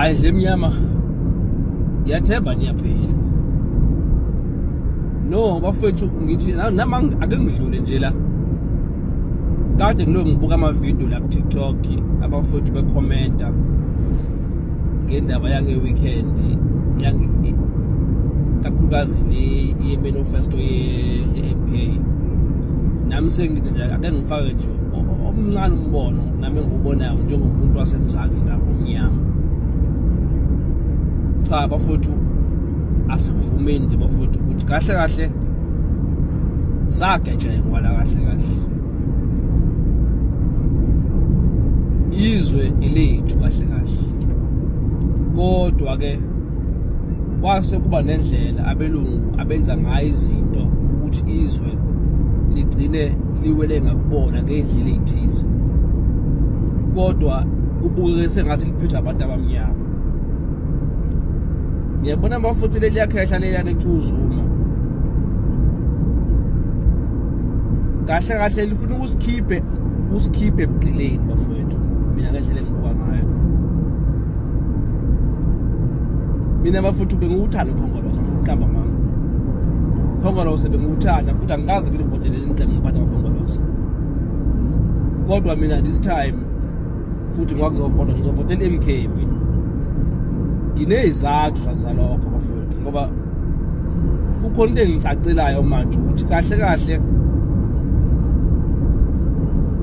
hayi nje emnyama ngiyathemba niyaphila. No bafethu ngithi nama ake ngidlule nje la kade ngibuka ama video la ku TikTok abafethu bekhomenta ngendaba yange weekend kakhulukazi le manifesto ye MK. Nami sengithi nje ake ngifake nje omncane umbono nami engiubonayo njengomuntu wasemzansi lapho omnyama. Cha bafethu asivumeni nje bafethu ukuthi kahle kahle sageja ngwala kahle kahle. Izwe ilethu kahle kahle. Kodwa ke kwase kuba nendlela abelungu abenza ngayo izinto ukuthi izwe ligcine liwele ngakubona ngendlela ezithize. Kodwa ubukeke sengathi liphethwe abantu abamnyama. Ngiyabona bafuthu leli yakhehla leliyana kuThuzuma. Kahle kahle lifuna usikhiphe ebuqileni bafethu. Mina ngendlela engibuka ngayo. Mina bafuthu bengiwuthanda uPhongolose uqamba mama. Phongolose bengiwuthanda futhi angikaze ngilivotele iqembu ngiphatha uPhongolose. Kodwa mina this time futhi ngizovotela MK mina. Nginezathu zalokho bafethu ngoba kukhona into engicacelayo manje ukuthi kahle kahle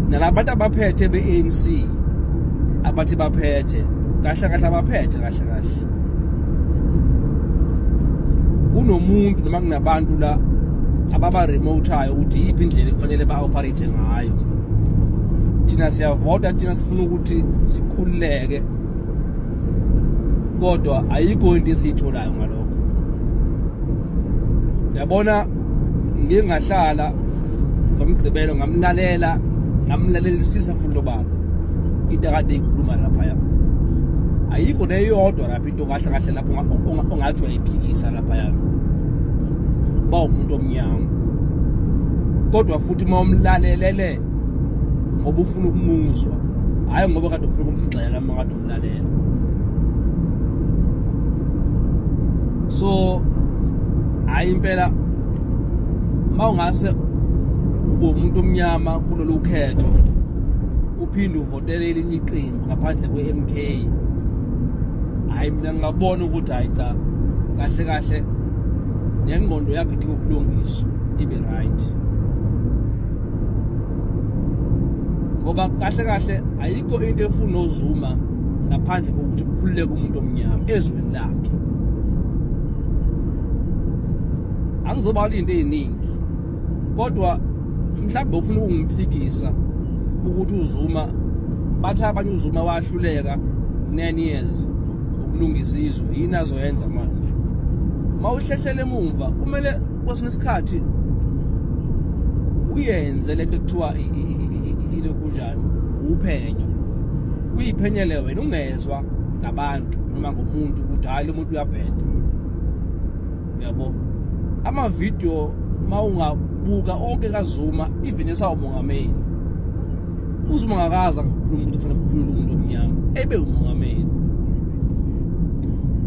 nalabantu abaphethe beANC abathi baphethe kahle kahle abaphethe kahle kahle. Kunomuntu noma kunabantu la ababa remoteayo ukuthi yiphi indlela kufanele ba-operate ngayo. Thina siyavota, thina sifuna ukuthi sikhululeke. Kodwa ayikho into esiyitholayo ngalokho. Yabona ngingahlala ngomgqibelo ngamlalelisisa futhi baba. Into akade ikhuluma lapha. Ayikho neyodwa lapha into kahle kahle lapho ongathi uyayiphikisa lapha yami. Ba umuntu omnyama. Kodwa futhi mawumlalelele ngoba ufuna ukumuzwa. Hayi ngoba kade ufuna ukumgxeka uma kade umlalela. So hayi impela mawungase ube umuntu omnyama kulolu khetho uphinde uvotele elinye iqembu ngaphandle kweMK. Hayi mina ngabona ukuthi hayi cha kahle kahle nengqondo yakho idinga ukulungiswa ibe right. Ngoba kahle kahle ayikho into efuna uZuma ngaphandle kokuthi kukhululeke umuntu omnyama ezweni lakhe. Angizobala into eziningi kodwa mhlawumbe ufuna ukungiphikisa ukuthi uZuma bathi abanye uZuma wahluleka 9 years ukulungisa izwe yini azoyenza manje. Mawuhlehlele emuva kumele kwesinye isikhathi uyenze lento ekuthiwa ile kunjani uphenyo. Uyiphenyele wena ungezwa ngabantu noma ngomuntu ukuthi hayi lo muntu uyabheda. Yabo ama video mawungabuka onke kaZuma even esawumongameli. uZuma ngakaza ukukhuluma umuntu ufuna ukukhuluma umuntu omnyama ebe umongameli.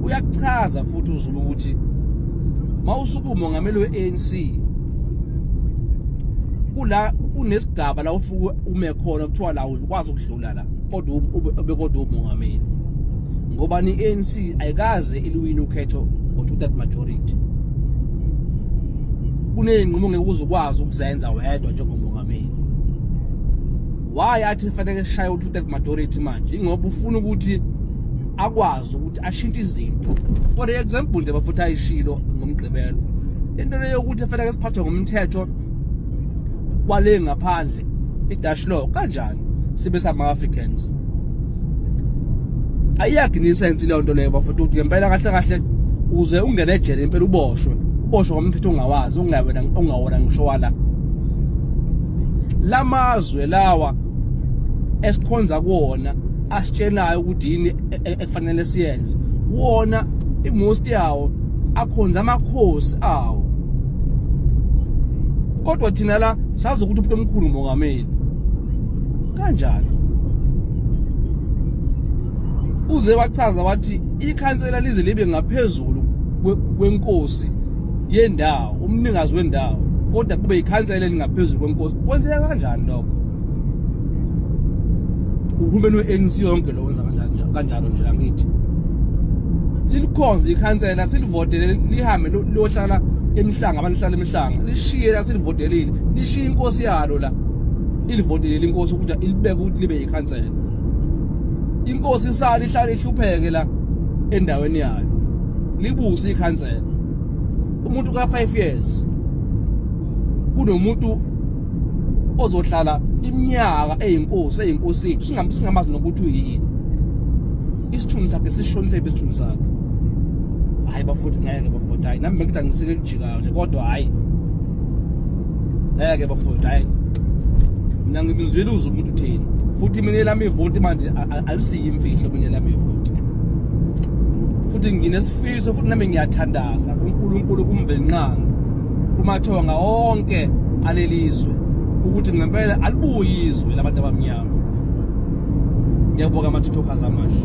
Uyachaza futhi uZuma ukuthi mawusuka umongameli weANC kula kunesigaba la ufuke ume khona kuthiwa la ukwazi ukudlula la kodwa bekodwa umongameli. Ngoba iANC ayikaze iliwina ukhetho ngo2/3 majority. Kuneyinqumo ngeke uzukwazi ukuzenza wedwa njengomongameli. Why athi fanele shaya u2/3 majority manje? Ingoba ufuna ukuthi akwazi ukuthi ashintshe izinto. For example nje bafutha ayishilo ngomgqibelo. Into leyo ukuthi fanele siphathwe ngomthetho wale ngaphandle iDutch law kanjani sibe sama Africans. Ayakho nisense leyo nto leyo bafutha ukuthi ngempela kahle kahle uze ungene ejele impela uboshwe ngomthetho ongawazi ongawona ngisho wala. Lamazwe lawa esikhonza kuona asitshelayo ukuthi yini ekufanele siyenze. Wona imost yawo akhonza amakhosi awo. Kodwa thina la sazi ukuthi umuntu omkhulu umongameli. Kanjani? uze wachaza wathi ikhansela lize libe ngaphezulu kwenkosi yendawo, umnikazi wendawo, kodwa kube ikhansela elingaphezulu kwenkosi. Kwenzeka kanjani lokho? Uhulumeni we-ANC yonke lo wenza kanjalo nje angithi. Silikhonza ikhansela, silivotele lihambe liyohlala emhlanga, abantu hlala emhlanga, lishiye la silivotelile, lishiye inkosi yalo la, ilivotelile inkosi ukuthi ilibeke ukuthi libe ikhansela. Inkosi isali ihlala ihlupheke la endaweni yayo, libuse ikhansela. Umuntu ka 5 years kunomuntu ozohlala iminyaka eyinkosi eyinkosini, singamazi nokuthi uyini. Isithunzi sakhe sishonise isithunzi sakhe. Hayi bafowethu, ngeke bafowethu, hayi nami bengithi angisike lijikayo nje, kodwa hayi ngeke bafowethu, hayi mina ngibizwela uzwe umuntu uthini. Futhi mina elami ivoti manje alisiyi imfihlo mina elami ivoti. Futhi nginesifiso, futhi nami ngiyathandaza kuNkulunkulu kumvelinqanga kumathonga onke alelizwe ukuthi ngempela alibuye izwe labantu abamnyama. Ngiyabonga amathithokazi amahle.